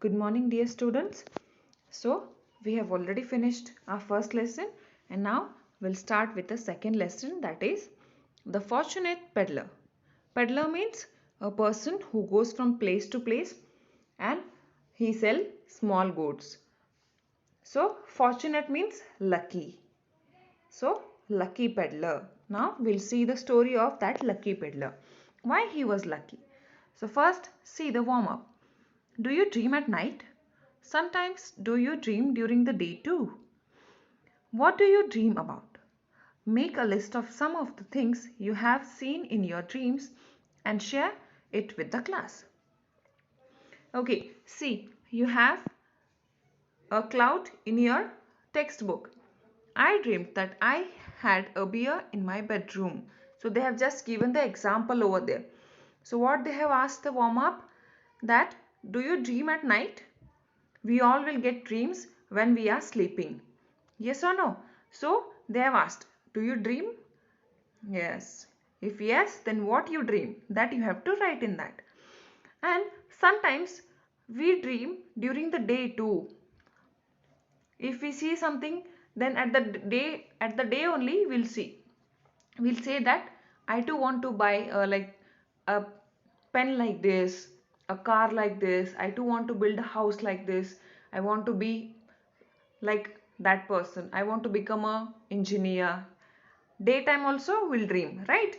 Good morning, dear students. So, we have already finished our first lesson and now we'll start with the second lesson, that is the fortunate peddler. Peddler means a person who goes from place to place and he sells small goods. So, fortunate means lucky. So, lucky peddler. Now, we'll see the story of that lucky peddler. Why he was lucky. So, first, see the warm up. Do you dream at night? Sometimes do you dream during the day too? What do you dream about? Make a list of some of the things you have seen in your dreams and share it with the class. Okay, see, you have a cloud in your textbook. I dreamed that I had a bear in my bedroom. So they have just given the example over there. So what they have asked the warm up, that do you dream at night? We all will get dreams when we are sleeping. Yes or no? So they have asked, do you dream? Yes. If yes, then what you dream? That you have to write in that. And sometimes we dream during the day too. If we see something, then at the day only we'll see. We'll say that I too want to buy like a pen like this, a car like this. I too want to build a house like this. I want to be like that person. I want to become a engineer. Daytime also will dream, right?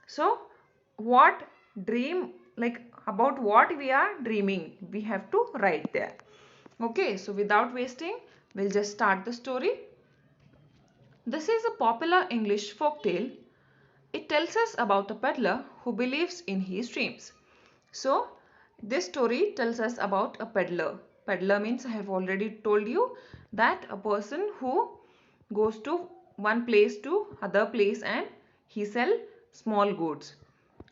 So what dream, like about what we are dreaming, we have to write there. Okay, so without wasting, we'll just start the story. This is a popular English folk tale. It tells us about a peddler who believes in his dreams. So this story tells us about a peddler. Peddler means, I have already told you, that a person who goes to one place to other place and he sell small goods.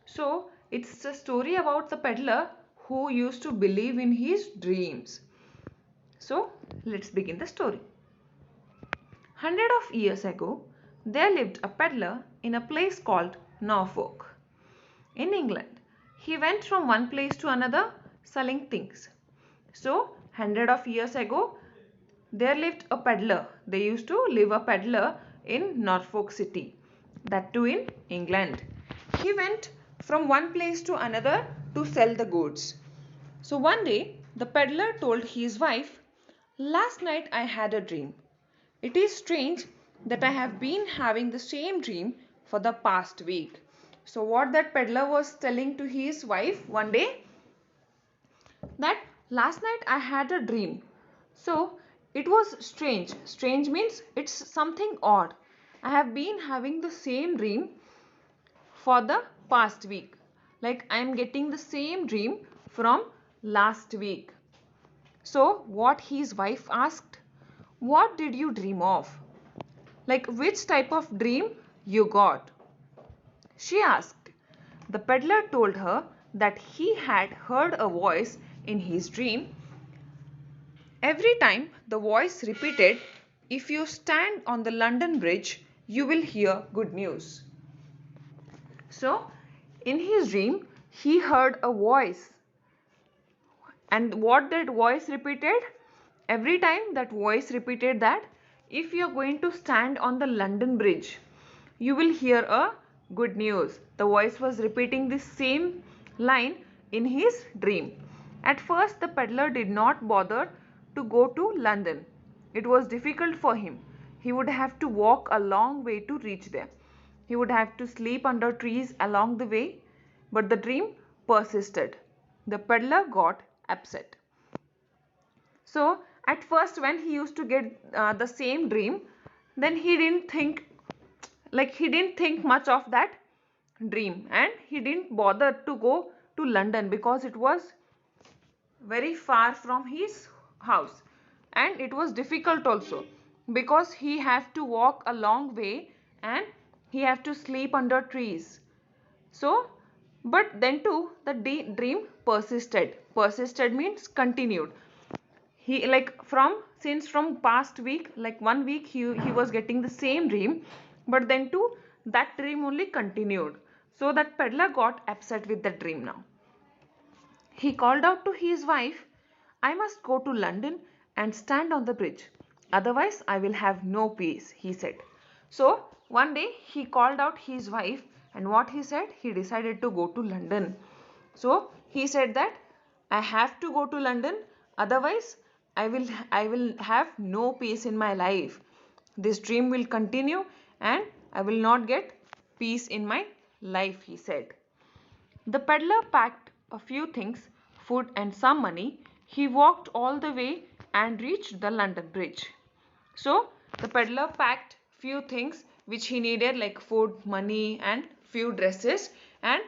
So it's a story about the peddler who used to believe in his dreams. So let's begin the story. Hundred of years ago, there lived a peddler in a place called Norfolk, in England. He went from one place to another selling things. So, hundred of years ago, there lived a peddler. They used to live a peddler in Norfolk city, that too in England. He went from one place to another to sell the goods. So one day, the peddler told his wife, "Last night I had a dream. It is strange that I have been having the same dream for the past week." So what that peddler was telling to his wife one day, that last night I had a dream. So it was strange. Strange means it's something odd. I have been having the same dream for the past week. Like I am getting the same dream from last week. So what his wife asked, "What did you dream of? Like which type of dream you got?" She asked. The peddler told her that he had heard a voice in his dream. Every time the voice repeated, "If you stand on the London Bridge, you will hear good news." So, in his dream, he heard a voice. And what that voice repeated? Every time that voice repeated that, if you are going to stand on the London Bridge, you will hear a good news. The voice was repeating the same line in his dream. At first, the peddler did not bother to go to London. It was difficult for him. He would have to walk a long way to reach there. He would have to sleep under trees along the way, but the dream persisted. The peddler got upset. So at first when he used to get the same dream, then he didn't think much of that dream, and he didn't bother to go to London because it was very far from his house, and it was difficult also because he have to walk a long way and he have to sleep under trees. So but then too the dream persisted. Persisted means continued. He like from past week, like one week he was getting the same dream, but then too that dream only continued. So that peddler got upset with the dream now. He called out to his wife, I must go to London and stand on the bridge. Otherwise, I will have no peace, he said. So, one day he called out his wife, and what he said? He decided to go to London. So, he said that I have to go to London, otherwise I will have no peace in my life. This dream will continue and I will not get peace in my life, he said. The peddler packed a few things, food and some money. He walked all the way and reached the London Bridge. So the peddler packed few things which he needed like food, money and few dresses, and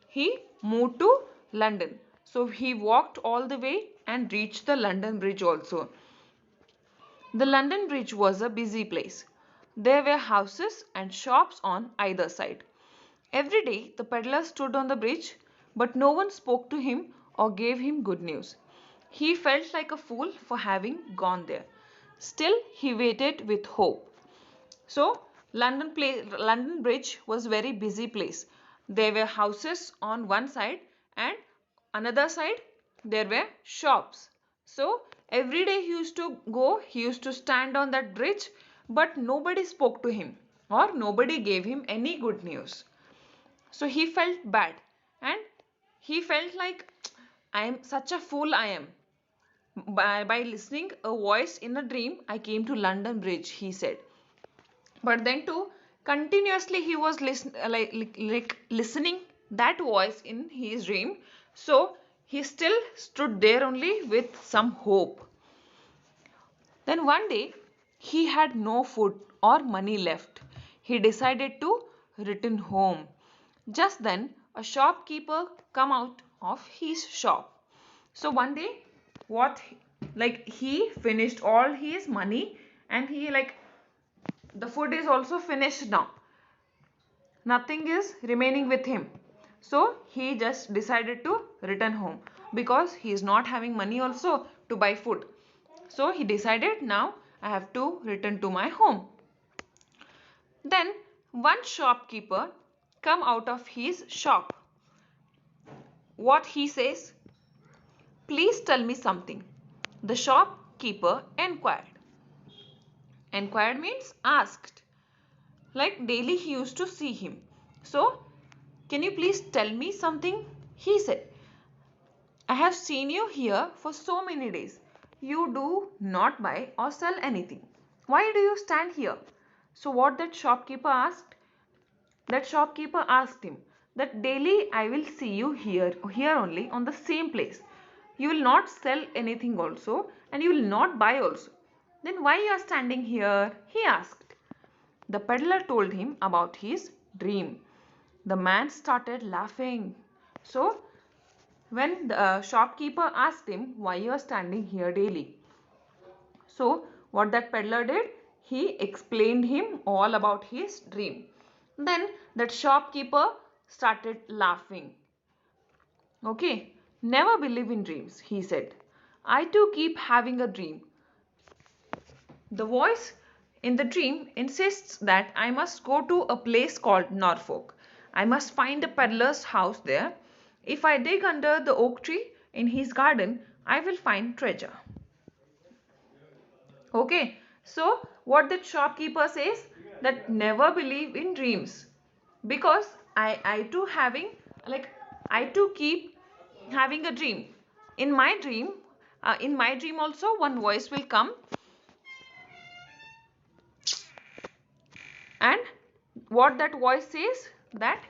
he moved to London. So he walked all the way and reached the London Bridge also. The London Bridge was a busy place. There were houses and shops on either side. Every day the peddler stood on the bridge, but no one spoke to him or gave him good news. He felt like a fool for having gone there. Still, he waited with hope. So, London Bridge was a very busy place. There were houses on one side and another side there were shops. So, every day he used to go, he used to stand on that bridge, but nobody spoke to him or nobody gave him any good news. So he felt bad and he felt like I am such a fool I am. By listening a voice in a dream, I came to London Bridge, he said. But then too, continuously he was listening that voice in his dream. So he still stood there only with some hope. Then one day he had no food or money left. He decided to return home. Just then a shopkeeper come out of his shop. So one day what he finished all his money and he the food is also finished now. Nothing is remaining with him. So he just decided to return home because he is not having money also to buy food. So he decided now I have to return to my home. Then one shopkeeper come out of his shop. What he says? Please tell me something. The shopkeeper enquired. Enquired means asked. Like daily he used to see him. So, can you please tell me something? He said, I have seen you here for so many days. You do not buy or sell anything. Why do you stand here? So what that shopkeeper asked? That shopkeeper asked him that daily I will see you here only on the same place. You will not sell anything also and you will not buy also. Then why you are standing here? He asked. The peddler told him about his dream. The man started laughing. So when the shopkeeper asked him why you are standing here daily. So what that peddler did? He explained him all about his dream. Then that shopkeeper started laughing. Okay, never believe in dreams, he said. I too keep having a dream. The voice in the dream insists that I must go to a place called Norfolk. I must find a peddler's house there. If I dig under the oak tree in his garden, I will find treasure. Okay, so what the shopkeeper says that never believe in dreams because I too having I too keep having a dream. In my dream also one voice will come and what that voice says that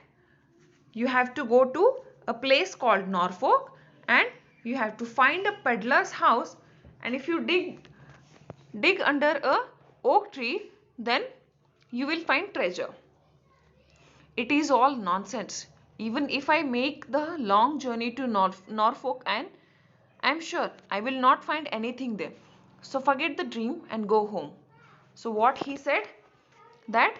you have to go to a place called Norfolk and you have to find a peddler's house, and if you dig under a oak tree then you will find treasure. It is all nonsense. Even if I make the long journey to Norfolk, and I am sure I will not find anything there. So forget the dream and go home. So what he said that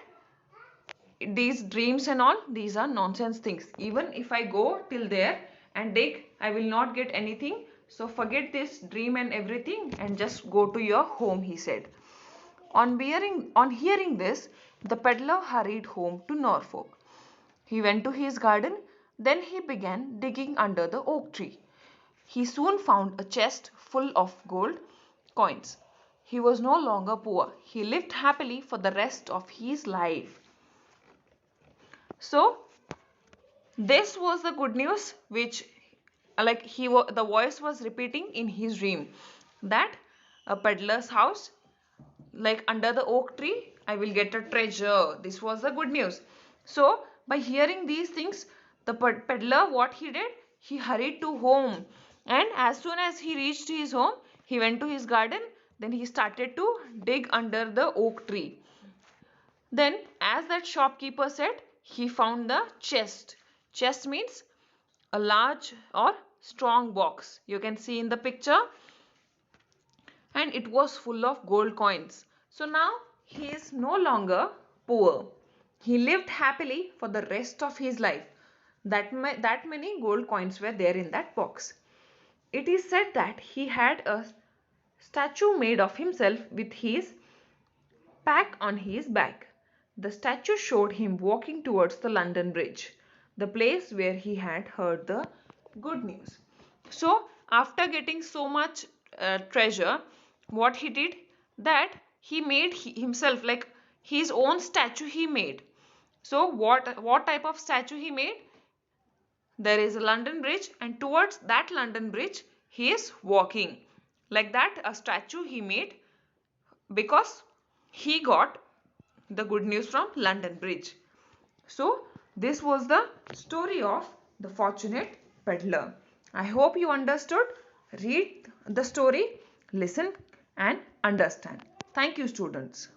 these dreams and all, these are nonsense things. Even if I go till there and dig, I will not get anything. So forget this dream and everything and just go to your home, he said. On hearing this, the peddler hurried home to Norfolk. He went to his garden, then he began digging under the oak tree. he soon found a chest full of gold coins. He was no longer poor. He lived happily for the rest of his life. So, this was the good news which the voice was repeating in his dream, that a peddler's house, like under the oak tree, I will get a treasure. This was the good news. So by hearing these things, the peddler, what he did, he hurried to home, and as soon as he reached his home, he went to his garden. Then he started to dig under the oak tree. Then, as that shopkeeper said, he found the chest. Chest means a large or strong box. You can see in the picture, and it was full of gold coins. So now he is no longer poor. He lived happily for the rest of his life. That many gold coins were there in that box. It is said that he had a statue made of himself with his pack on his back. The statue showed him walking towards the London Bridge, the place where he had heard the good news. So, after getting so much treasure, what he did, that he made himself like his own statue he made. So, what type of statue he made? There is a London Bridge, and towards that London Bridge he is walking. Like that, a statue he made, because he got the good news from London Bridge. So this was the story of the fortunate peddler. I hope you understood. Read the story, listen and understand. Thank you, students.